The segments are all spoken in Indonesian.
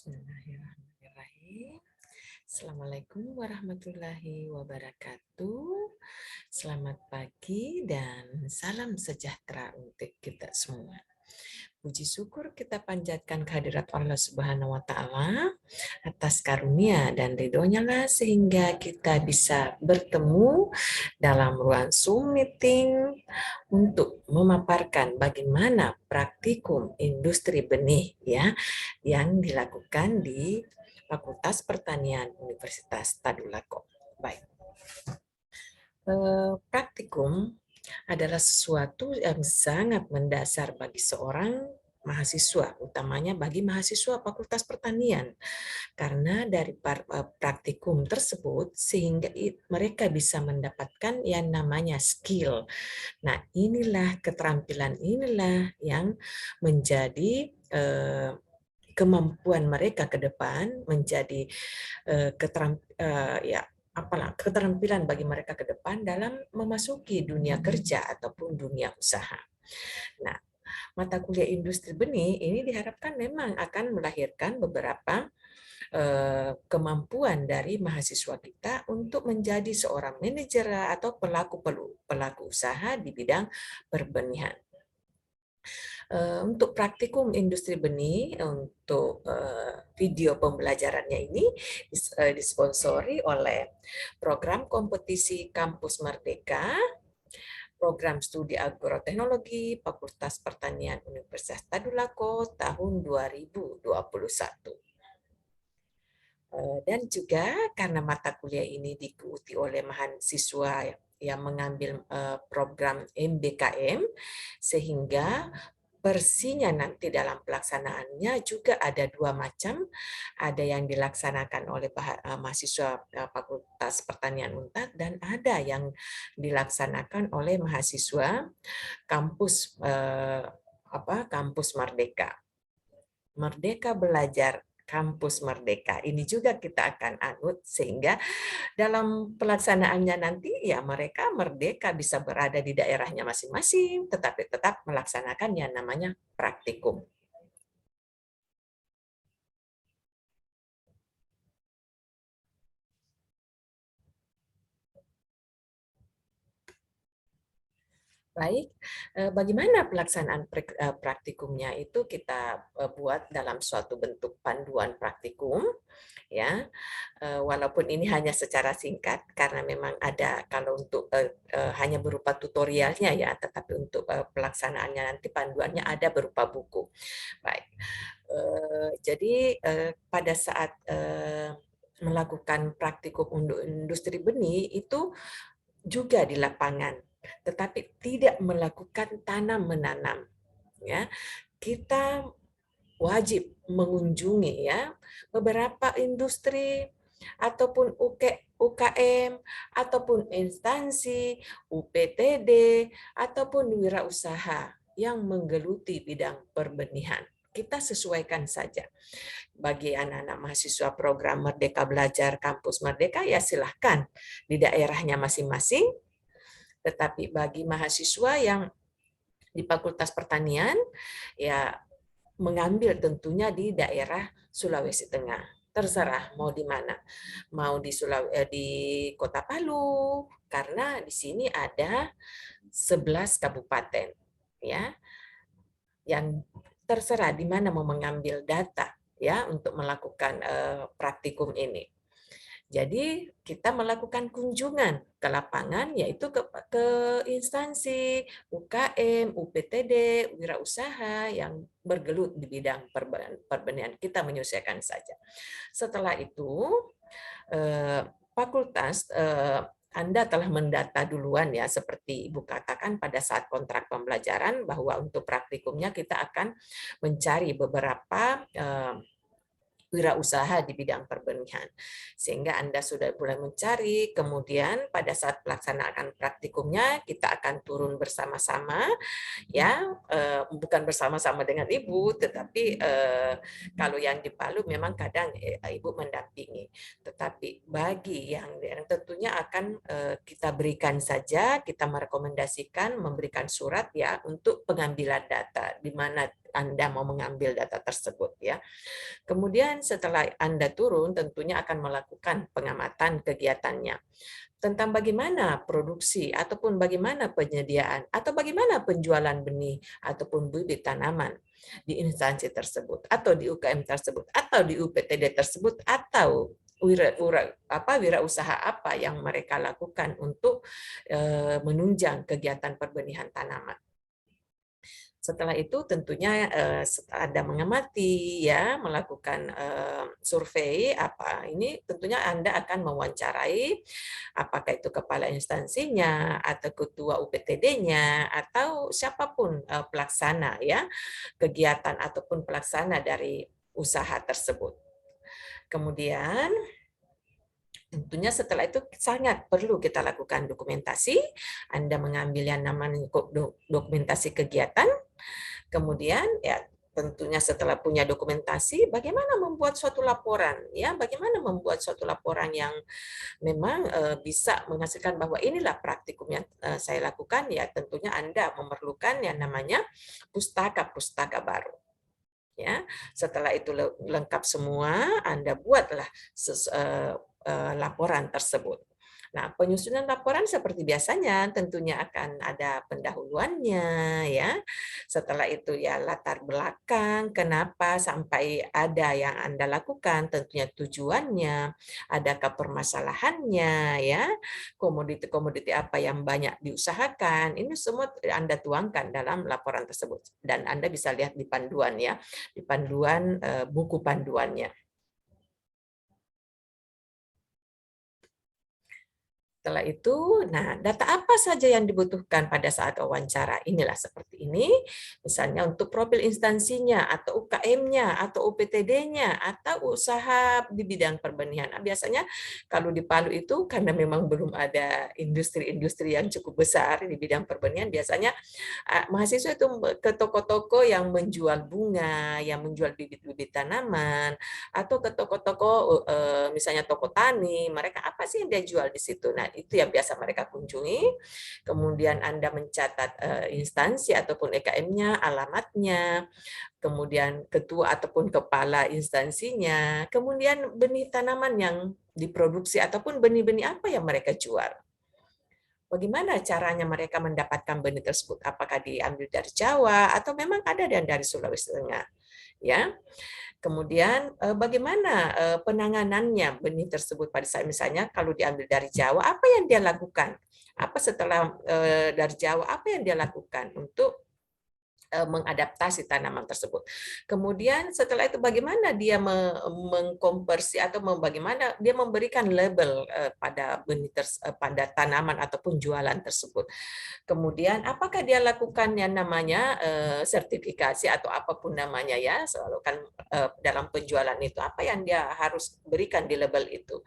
Bismillahirrahmanirrahim. Assalamualaikum warahmatullahi wabarakatuh. Selamat pagi dan salam sejahtera untuk kita semua. Puji syukur kita panjatkan kehadirat Allah Subhanahu wa Ta'ala atas karunia dan ridhonya lah sehingga kita bisa bertemu dalam ruang Zoom meeting untuk memaparkan bagaimana praktikum industri benih ya yang dilakukan di Fakultas Pertanian Universitas Tadulako. Baik. Praktikum adalah sesuatu yang sangat mendasar bagi seorang mahasiswa, utamanya bagi mahasiswa Fakultas Pertanian. Karena dari praktikum tersebut sehingga mereka bisa mendapatkan yang namanya skill. Nah, inilah keterampilan inilah yang menjadi kemampuan mereka ke depan, menjadi keterampilan bagi mereka ke depan dalam memasuki dunia kerja ataupun dunia usaha. Nah, mata kuliah industri benih ini diharapkan memang akan melahirkan beberapa kemampuan dari mahasiswa kita untuk menjadi seorang manajer atau pelaku usaha di bidang perbenihan. Untuk praktikum industri benih, untuk video pembelajarannya ini disponsori oleh program kompetisi Kampus Merdeka, program studi agroteknologi Fakultas Pertanian Universitas Tadulako tahun 2021. Dan juga karena mata kuliah ini diikuti oleh mahasiswa yang mengambil program MBKM, sehingga versinya nanti dalam pelaksanaannya juga ada dua macam, ada yang dilaksanakan oleh mahasiswa Fakultas Pertanian UNTAD dan ada yang dilaksanakan oleh mahasiswa kampus kampus Merdeka. Merdeka Belajar Kampus Merdeka. Ini juga kita akan anut sehingga dalam pelaksanaannya nanti ya mereka merdeka bisa berada di daerahnya masing-masing, tetapi tetap melaksanakan yang namanya praktikum. Baik, bagaimana pelaksanaan praktikumnya itu kita buat dalam suatu bentuk panduan praktikum, ya. Walaupun ini hanya secara singkat karena memang ada kalau untuk hanya berupa tutorialnya ya, tetapi untuk pelaksanaannya nanti panduannya ada berupa buku. Baik, jadi pada saat melakukan praktikum untuk industri benih itu juga di lapangan, tetapi tidak melakukan tanam menanam. Ya, kita wajib mengunjungi ya beberapa industri ataupun UKM ataupun instansi UPTD ataupun wirausaha yang menggeluti bidang perbenihan. Kita sesuaikan saja. Bagi anak-anak mahasiswa program Merdeka Belajar Kampus Merdeka ya silahkan di daerahnya masing-masing. Tetapi bagi mahasiswa yang di Fakultas Pertanian ya mengambil tentunya di daerah Sulawesi Tengah. Terserah mau di mana. Mau di Kota Palu karena di sini ada 11 kabupaten ya. Yang terserah di mana mau mengambil data ya untuk melakukan praktikum ini. Jadi kita melakukan kunjungan ke lapangan yaitu ke instansi UKM, UPTD, wirausaha yang bergelut di bidang perbenihan. Kita menyesuaikan saja. Setelah itu fakultas Anda telah mendata duluan ya seperti Ibu katakan pada saat kontrak pembelajaran bahwa untuk praktikumnya kita akan mencari beberapa wirausaha di bidang perbenihan. Sehingga Anda sudah mulai mencari, kemudian pada saat pelaksanaan praktikumnya kita akan turun bersama-sama ya, bukan bersama-sama dengan Ibu, tetapi kalau yang di Palu memang kadang Ibu mendampingi. Tetapi bagi yang tentunya akan kita berikan saja, kita merekomendasikan memberikan surat ya untuk pengambilan data di mana Anda mau mengambil data tersebut ya. Kemudian setelah Anda turun, tentunya akan melakukan pengamatan kegiatannya tentang bagaimana produksi ataupun bagaimana penyediaan atau bagaimana penjualan benih ataupun bibit tanaman di instansi tersebut atau di UKM tersebut atau di UPTD tersebut atau wirausaha apa yang mereka lakukan untuk menunjang kegiatan perbenihan tanaman. Setelah itu tentunya setelah Anda mengamati ya, melakukan survei apa ini tentunya Anda akan mewawancarai apakah itu kepala instansinya atau ketua UPTD-nya atau siapapun pelaksana ya kegiatan ataupun pelaksana dari usaha tersebut. Kemudian tentunya setelah itu sangat perlu kita lakukan dokumentasi. Anda mengambil yang namanya dokumentasi kegiatan. Kemudian ya tentunya setelah punya dokumentasi, bagaimana membuat suatu laporan, ya, bagaimana membuat suatu laporan yang memang bisa menghasilkan bahwa inilah praktikum yang saya lakukan, ya tentunya Anda memerlukan yang namanya pustaka-pustaka baru. Ya, setelah itu lengkap semua, Anda buatlah laporan tersebut. Nah, penyusunan laporan seperti biasanya tentunya akan ada pendahuluannya ya. Setelah itu ya latar belakang kenapa sampai ada yang Anda lakukan, tentunya tujuannya, adakah permasalahannya ya, komoditi-komoditi apa yang banyak diusahakan. Ini semua Anda tuangkan dalam laporan tersebut dan Anda bisa lihat di panduan ya, di panduan buku panduannya. Setelah itu, nah data apa saja yang dibutuhkan pada saat wawancara? Inilah seperti ini, misalnya untuk profil instansinya, atau UKM-nya, atau UPTD-nya, atau usaha di bidang perbenihan. Nah, biasanya kalau di Palu itu karena memang belum ada industri-industri yang cukup besar di bidang perbenihan, biasanya mahasiswa itu ke toko-toko yang menjual bunga, yang menjual bibit-bibit tanaman, atau ke toko-toko misalnya toko tani, mereka apa sih yang dia jual di situ? Nah, itu yang biasa mereka kunjungi. Kemudian Anda mencatat instansi ataupun EKM-nya, alamatnya, kemudian ketua ataupun kepala instansinya, kemudian benih tanaman yang diproduksi ataupun benih-benih apa yang mereka jual. Bagaimana caranya mereka mendapatkan benih tersebut? Apakah diambil dari Jawa atau memang ada dari Sulawesi Tengah? Ya. Kemudian bagaimana penanganannya benih tersebut pada saat misalnya kalau diambil dari Jawa, apa yang dia lakukan? Apa setelah dari Jawa, apa yang dia lakukan untuk mengadaptasi tanaman tersebut. Kemudian setelah itu bagaimana dia mengkonversi atau bagaimana dia memberikan label pada benih pada tanaman ataupun jualan tersebut. Kemudian apakah dia lakukan yang namanya sertifikasi atau apapun namanya ya, selalu kan dalam penjualan itu apa yang dia harus berikan di label itu.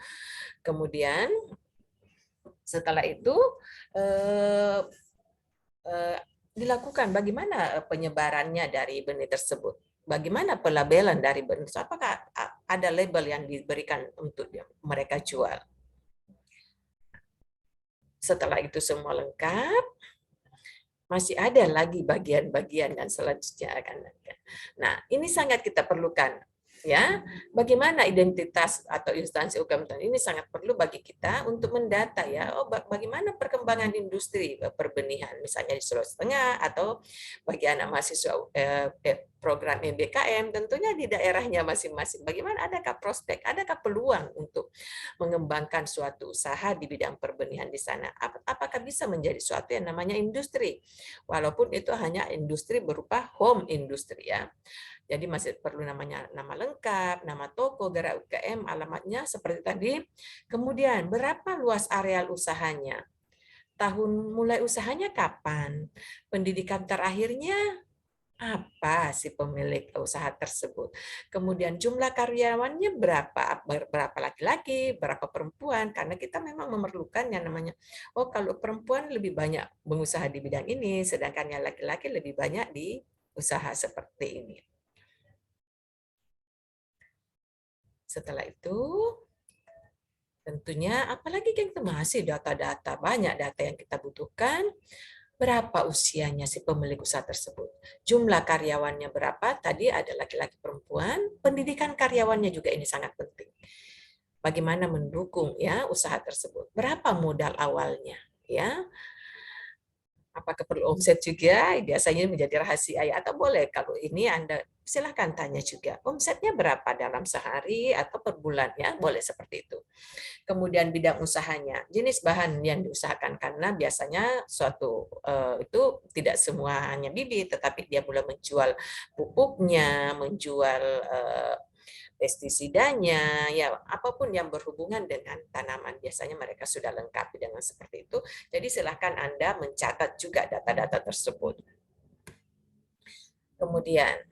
Kemudian setelah itu dilakukan bagaimana penyebarannya dari benih tersebut. Bagaimana pelabelan dari benih tersebut? Apakah ada label yang diberikan untuk mereka jual? Setelah itu semua lengkap, masih ada lagi bagian-bagian dan selanjutnya akan ada. Nah, ini sangat kita perlukan ya. Bagaimana identitas atau instansi UKM ini sangat perlu bagi kita untuk mendata ya. Oh, bagaimana perkembangan industri perbenihan misalnya di Sulawesi Tengah atau bagi anak mahasiswa program MBKM tentunya di daerahnya masing-masing. Bagaimana adakah prospek, adakah peluang untuk mengembangkan suatu usaha di bidang perbenihan di sana? Apakah bisa menjadi suatu yang namanya industri? Walaupun itu hanya industri berupa home industri ya. Jadi masih perlu namanya nama lengkap, nama toko, gerak UKM, alamatnya seperti tadi. Kemudian berapa luas areal usahanya? Tahun mulai usahanya kapan? Pendidikan terakhirnya apa si pemilik usaha tersebut. Kemudian jumlah karyawannya berapa laki-laki, berapa perempuan, karena kita memang memerlukan yang namanya, oh kalau perempuan lebih banyak mengusaha di bidang ini, sedangkan yang laki-laki lebih banyak di usaha seperti ini. Setelah itu, tentunya apalagi yang kita masih data-data, banyak data yang kita butuhkan. berapa usianya si pemilik usaha tersebut, jumlah karyawannya berapa, tadi ada laki-laki perempuan, pendidikan karyawannya juga ini sangat penting. Bagaimana mendukung ya usaha tersebut, berapa modal awalnya ya, apakah perlu omset juga, biasanya menjadi rahasia ya, atau boleh kalau ini Anda silahkan tanya juga, omsetnya berapa dalam sehari atau per bulan ya, boleh seperti itu. Kemudian bidang usahanya, jenis bahan yang diusahakan, karena biasanya suatu itu tidak semua hanya bibit, tetapi dia mulai menjual pupuknya, menjual pestisidanya, ya apapun yang berhubungan dengan tanaman. Biasanya mereka sudah lengkapi dengan seperti itu. Jadi silakan Anda mencatat juga data-data tersebut. Kemudian,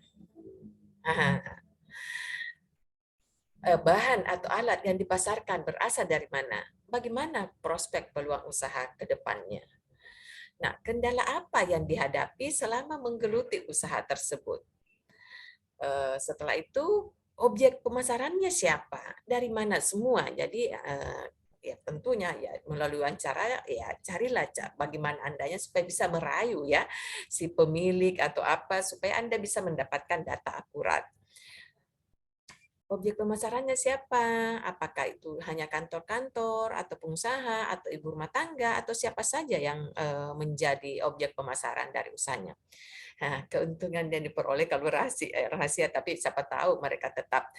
bahan atau alat yang dipasarkan berasal dari mana? Bagaimana prospek peluang usaha ke depannya? Nah, kendala apa yang dihadapi selama menggeluti usaha tersebut? Setelah itu, objek pemasarannya siapa? Dari mana semua? Jadi, ya tentunya ya melalui wawancara ya carilah bagaimana Andanya supaya bisa merayu ya si pemilik atau apa supaya Anda bisa mendapatkan data akurat. Objek pemasarannya siapa? Apakah itu hanya kantor-kantor atau pengusaha atau ibu rumah tangga atau siapa saja yang menjadi objek pemasaran dari usahanya. Nah, keuntungan yang diperoleh kalau rahasia, tapi siapa tahu mereka tetap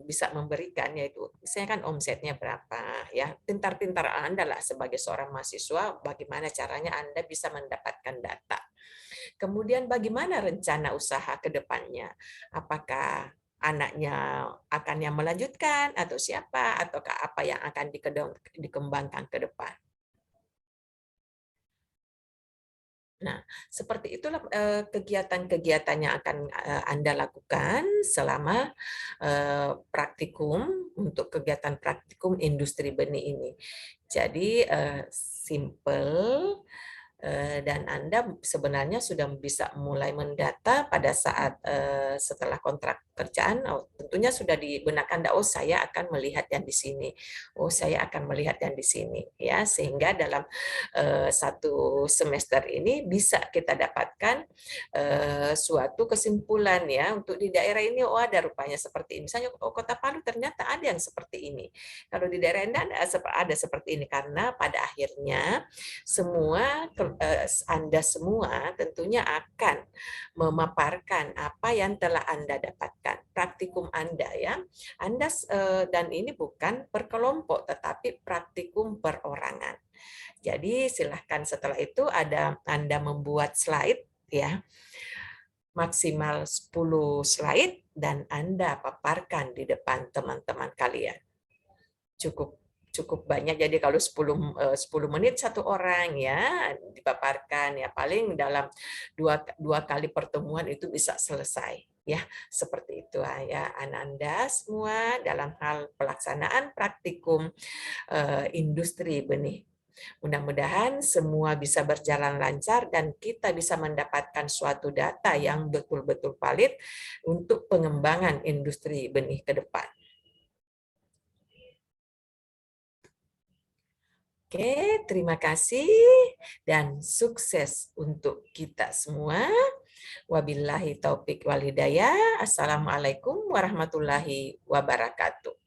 bisa memberikan, yaitu misalnya kan omsetnya berapa ya. Pintar-pintar Anda lah sebagai seorang mahasiswa, bagaimana caranya Anda bisa mendapatkan data. Kemudian bagaimana rencana usaha ke depannya? Apakah anaknya akan yang melanjutkan atau siapa, ataukah apa yang akan dikembangkan ke depan? Nah, seperti itulah kegiatan-kegiatan yang akan Anda lakukan selama praktikum, untuk kegiatan praktikum industri benih ini. Jadi simple, dan Anda sebenarnya sudah bisa mulai mendata pada saat setelah kontrak kerjaan, tentunya sudah dibenarkan, oh saya akan melihat yang di sini, oh saya akan melihat yang di sini, ya sehingga dalam satu semester ini bisa kita dapatkan suatu kesimpulan ya untuk di daerah ini, oh ada rupanya seperti ini, misalnya oh Kota Palu ternyata ada yang seperti ini, kalau di daerah Anda ada seperti ini, karena pada akhirnya semua Anda semua tentunya akan memaparkan apa yang telah Anda dapatkan, praktikum Anda ya. Anda dan ini bukan per kelompok tetapi praktikum perorangan. Jadi silahkan setelah itu Anda membuat slide ya, maksimal 10 slide dan Anda paparkan di depan teman-teman kalian. Cukup banyak, jadi kalau 10 menit satu orang ya dipaparkan ya, paling dalam dua kali pertemuan itu bisa selesai ya, seperti itu ya Ananda semua dalam hal pelaksanaan praktikum industri benih. Mudah-mudahan semua bisa berjalan lancar dan kita bisa mendapatkan suatu data yang betul-betul valid untuk pengembangan industri benih ke depan. Oke, terima kasih dan sukses untuk kita semua. Wabillahi taufik walhidayah. Assalamualaikum warahmatullahi wabarakatuh.